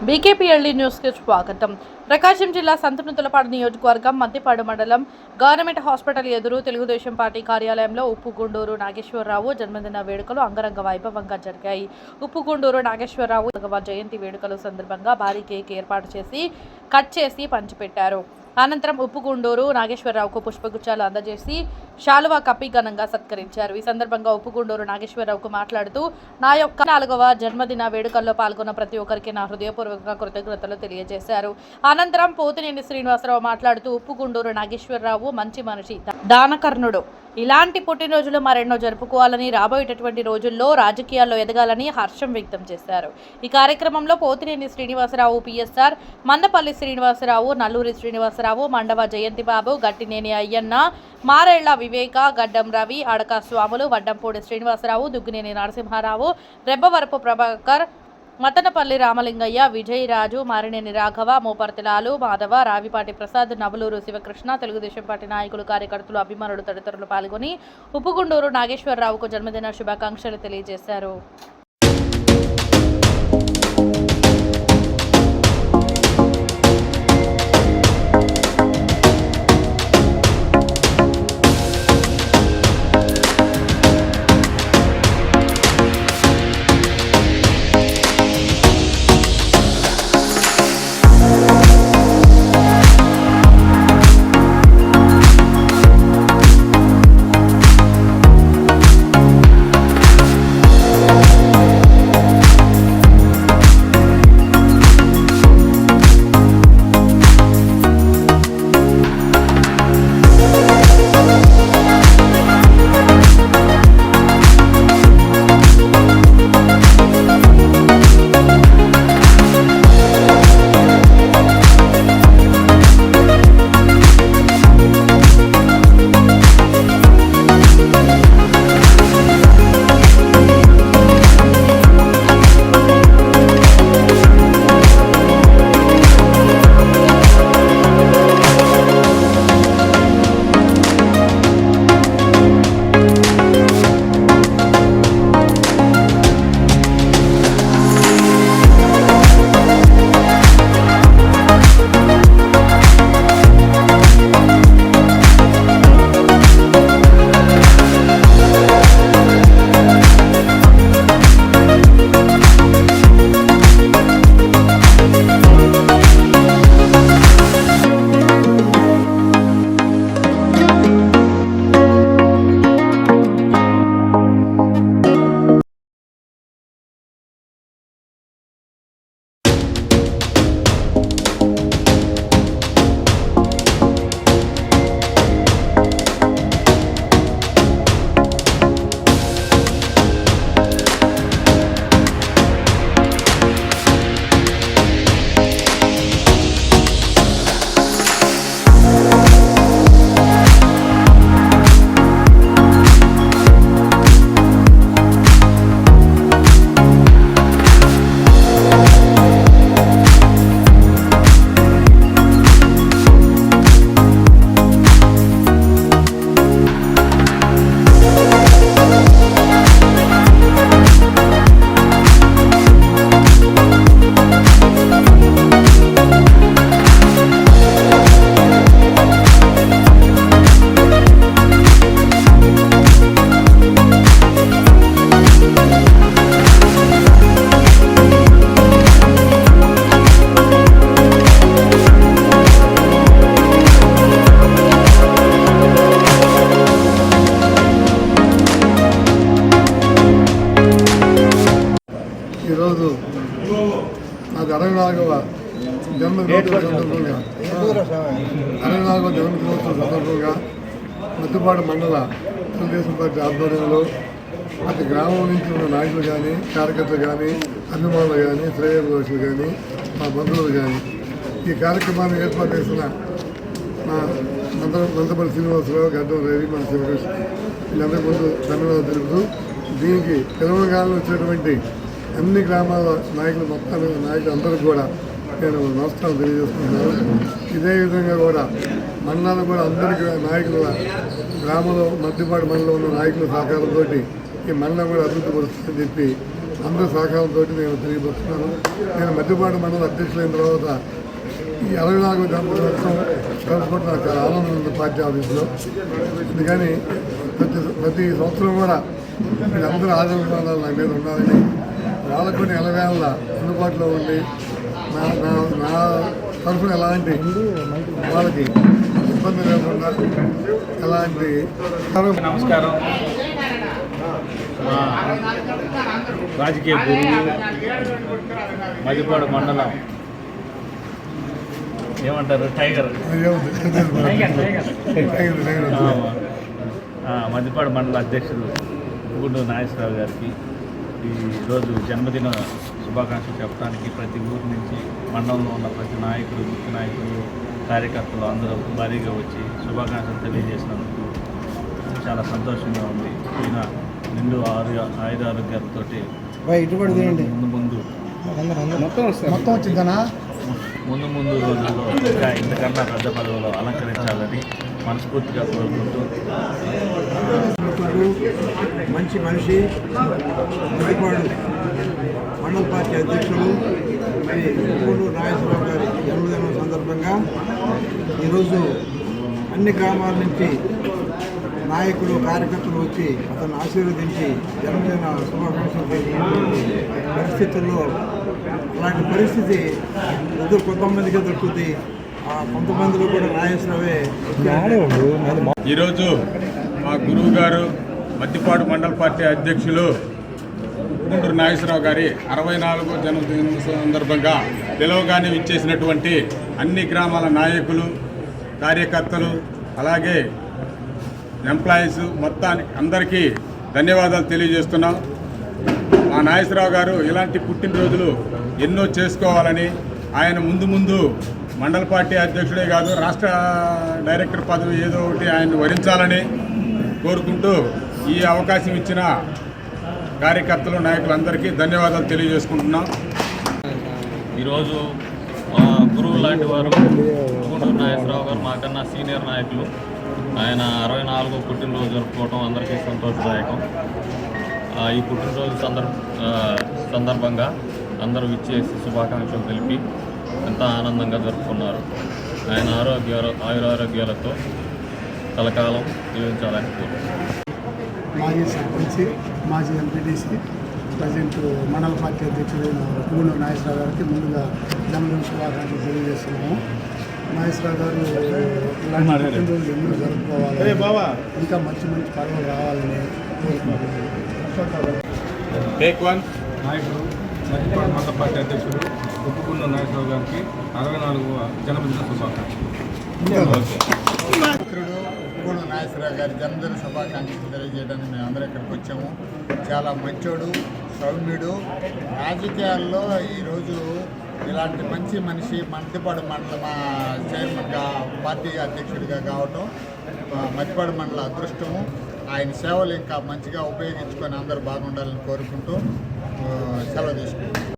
బీకేపీఎల్డీ న్యూస్కి స్వాగతం. ప్రకాశం జిల్లా సంతనూతలపాడు నియోజకవర్గం మద్దిపాడు మండలం గవర్నమెంట్ హాస్పిటల్ ఎదురు తెలుగుదేశం పార్టీ కార్యాలయంలో ఉప్పుగుండూరు నాగేశ్వరరావు జన్మదిన వేడుకలు అంగరంగ వైభవంగా జరిగాయి. ఉప్పుగుండూరు నాగేశ్వరరావు జయంతి వేడుకల సందర్భంగా భారీ కేక్ ఏర్పాటు చేసి కట్ చేసి పంచిపెట్టారు. అనంతరం ఉప్పుగుండూరు నాగేశ్వరరావుకు పుష్పగుచ్చాలు అందజేసి శాలువా కప్పి ఘనంగా సత్కరించారు. ఈ సందర్భంగా ఉప్పుగుండూరు నాగేశ్వరరావుకు మాట్లాడుతూ, నా యొక్క 4వ జన్మదిన వేడుకల్లో పాల్గొన్న ప్రతి ఒక్కరికి నా హృదయపూర్వక కృతజ్ఞతలు తెలియజేశారు. అనంతరం పోతినేని శ్రీనివాసరావు మాట్లాడుతూ, ఉప్పుగుండూరు నాగేశ్వరరావు మంచి మనిషి, దానకర్ణుడు. ఇలాంటి పుట్టినరోజులు మరెన్నో జరుపుకోవాలని, రాబోయేటటువంటి రోజుల్లో రాజకీయాల్లో ఎదగాలని హర్షం వ్యక్తం చేశారు. ఈ కార్యక్రమంలో పోతినేని శ్రీనివాసరావు, పిఎస్ఆర్, మందపల్లి శ్రీనివాసరావు, నల్లూరి శ్రీనివాసరావు, మండవ జయంతిబాబు, గట్టినేని అయ్యన్న, మారేళ్ల వివేక, గడ్డం రవి, అడక స్వాములు, వడ్డంపూడి శ్రీనివాసరావు, దుగ్గినేని నరసింహారావు, రెబ్బవరపు ప్రభాకర్, మతనపల్లి రామలింగయ్య, విజయరాజు, మారినేని రాఘవ, మోపర్తిలాలు, మాధవ, రావిపాటి ప్రసాద్, నవలూరు శివకృష్ణ, తెలుగుదేశం పార్టీ నాయకులు, కార్యకర్తలు, అభిమానులు తదితరులు పాల్గొని ఉప్పుగుండూరు నాగేశ్వరరావుకు జన్మదిన శుభాకాంక్షలు తెలియజేశారు. ఈరోజు నాకు 64వ జన్మదినోత్సవం సందర్భంగా మద్దిపాడు మండల తెలుగుదేశం పార్టీ ఆధ్వర్యంలో ప్రతి గ్రామం నుంచి ఉన్న నాయకులు కానీ, కార్యకర్తలు కానీ, అభిమానులు కానీ, శ్రేయోభిలాషులు కానీ, మా బంధువులు కానీ ఈ కార్యక్రమాన్ని ఏర్పాటు చేసిన మా మందపల్లి శ్రీనివాసరావు, గడ్డం రవి, మన శివకృష్ణ వీళ్ళందరి ముందు ధన్యవాదాలు తెలుపుతూ, దీనికి తెలంగాణలో వచ్చేటువంటి అన్ని గ్రామాల నాయకులు నాయకులు అందరికీ కూడా నేను నమస్కారం తెలియజేస్తున్నాను. ఇదే విధంగా కూడా మండలాలు కూడా అందరికీ నాయకుల గ్రామంలో మద్దిపాడు మండలంలో ఉన్న నాయకుల సహకారంతో ఈ మండలం కూడా అభివృద్ధి పరుస్తుందని చెప్పి అందరి సహకారంతో నేను తిరిగి వస్తున్నాను. నేను మధ్యపాడు మండల అధ్యక్షులైన తర్వాత ఈ 64వ జన్మదినోత్సవం కలుసుకోవడం నాకు చాలా ఆనందం ఉంది పార్టీ ఆఫీసులో. అందుకని ప్రతి సంవత్సరం కూడా వీళ్ళందరూ ఆదరణ నా మీద ఉండాలని, వాళ్ళకు కొన్ని ఎలవేళ అందుబాటులో ఉండి నా తరఫున ఎలాంటి వాళ్ళకి ఇబ్బంది లేకుండా ఎలాంటి నమస్కారం. మా రాజకీయ గురువు మధ్యపాడు మండలం ఏమంటారు టైగర్ మధ్యపాడు మండల అధ్యక్షుడు గుండూరు నాగేశ్వరరావు గారికి ఈరోజు జన్మదిన శుభాకాంక్షలు చెప్పడానికి ప్రతి ఊరి నుంచి మండలంలో ఉన్న ప్రతి నాయకులు, ముఖ్య నాయకులు, కార్యకర్తలు అందరూ భారీగా వచ్చి శుభాకాంక్షలు తెలియజేసినందుకు చాలా సంతోషంగా ఉంది. ఈయన నిండు ఆయురారోగ్యాలతో ముందు రోజుల్లో ఇంకా ఇంతకన్నా పెద్ద పదవులు అలంకరించాలని మనస్ఫూర్తిగా కోరుకుంటూ మంచి మనిషి మధ్యపాడు మండల పార్టీ అధ్యక్షులు మరి గుండూరు నాగేశ్వరరావు గారి జన్మదినం సందర్భంగా ఈరోజు అన్ని గ్రామాల నుంచి నాయకులు, కార్యకర్తలు వచ్చి అతను ఆశీర్వదించి జన్మదిన శుభాకాంక్షలు తెలియజేటువంటి పరిస్థితుల్లో అలాంటి పరిస్థితి కొంతమందికి దొరుకుతుంది. ఆ కొంతమందిలో కూడా నాగేశ్వరరావే. ఈరోజు మా గురువు గారు మధ్యపాడు మండల పార్టీ అధ్యక్షులు గుండూరు నాగేశ్వరరావు గారి 64వ జన్మదిన సందర్భంగా పిలవగానే ఇచ్చేసినటువంటి అన్ని గ్రామాల నాయకులు, కార్యకర్తలు, అలాగే ఎంప్లాయీస్ మొత్తానికి అందరికీ ధన్యవాదాలు తెలియజేస్తున్నాం. మా నాగేశ్వరరావు గారు ఇలాంటి పుట్టినరోజులు ఎన్నో చేసుకోవాలని, ఆయన ముందు మండల పార్టీ అధ్యక్షుడే కాదు రాష్ట్ర డైరెక్టర్ పదవి ఏదో ఒకటి ఆయన వరించాలని కోరుకుంటూ ఈ అవకాశం ఇచ్చిన కార్యకర్తలు, నాయకులందరికీ ధన్యవాదాలు తెలియజేసుకుంటున్నాం. ఈరోజు మా గురువు లాంటి వారు గుండూరు నాగేశ్వరరావు గారు మాకన్నా సీనియర్ నాయకులు. ఆయన 64వ పుట్టినరోజు జరుపుకోవడం అందరికీ సంతోషదాయకం. ఈ పుట్టినరోజు సందర్భంగా అందరూ ఇచ్చేసి శుభాకాంక్షలు తెలిపి ఎంతో ఆనందంగా జరుపుకున్నారు. ఆయన ఆయురారోగ్యాలతో కలకాలం జీవించాలని కోరుకుంటున్నారు. మాజీ సర్పంచి, మాజీ ఎంపీటీసీ, ప్రజెంట్ మండల పార్టీ అధ్యక్షుడైన గుండూరు నాగేశ్వరరావు గారికి ముందుగా జన్మదిన శుభాకాంక్షలు తెలియజేస్తున్నాము. నాగేశ్వరరావు గారు ఇలాంటి పుట్టినరోజులు ఎన్నో జరుపుకోవాలి, ఇంకా మంచి పదవులు రావాలని కోరుకుంటున్నాను. నాయకుడు మధ్యపాడు మండల పార్టీ అధ్యక్షుడు గుండూరు నాగేశ్వరరావు గారికి 64వ జన్మదిన శుభాకాంక్షలు. గుండూరు నాగేశ్వరరావు గారి జన్మదిన శుభాకాంక్షలు తెలియజేయడానికి మేము అందరం ఇక్కడికి వచ్చాము. చాలా మంచోడు, సౌమ్యుడు. రాజకీయాల్లో ఈరోజు ఇలాంటి మంచి మనిషి మధ్యపాడు మండల చైర్మన్గా, పార్టీ అధ్యక్షుడిగా కావటం మధ్యపాడు మండల అదృష్టము. ఆయన సేవలు ఇంకా మంచిగా ఉపయోగించుకొని అందరూ బాగుండాలని కోరుకుంటూ సెలవు తీసుకుంటాం.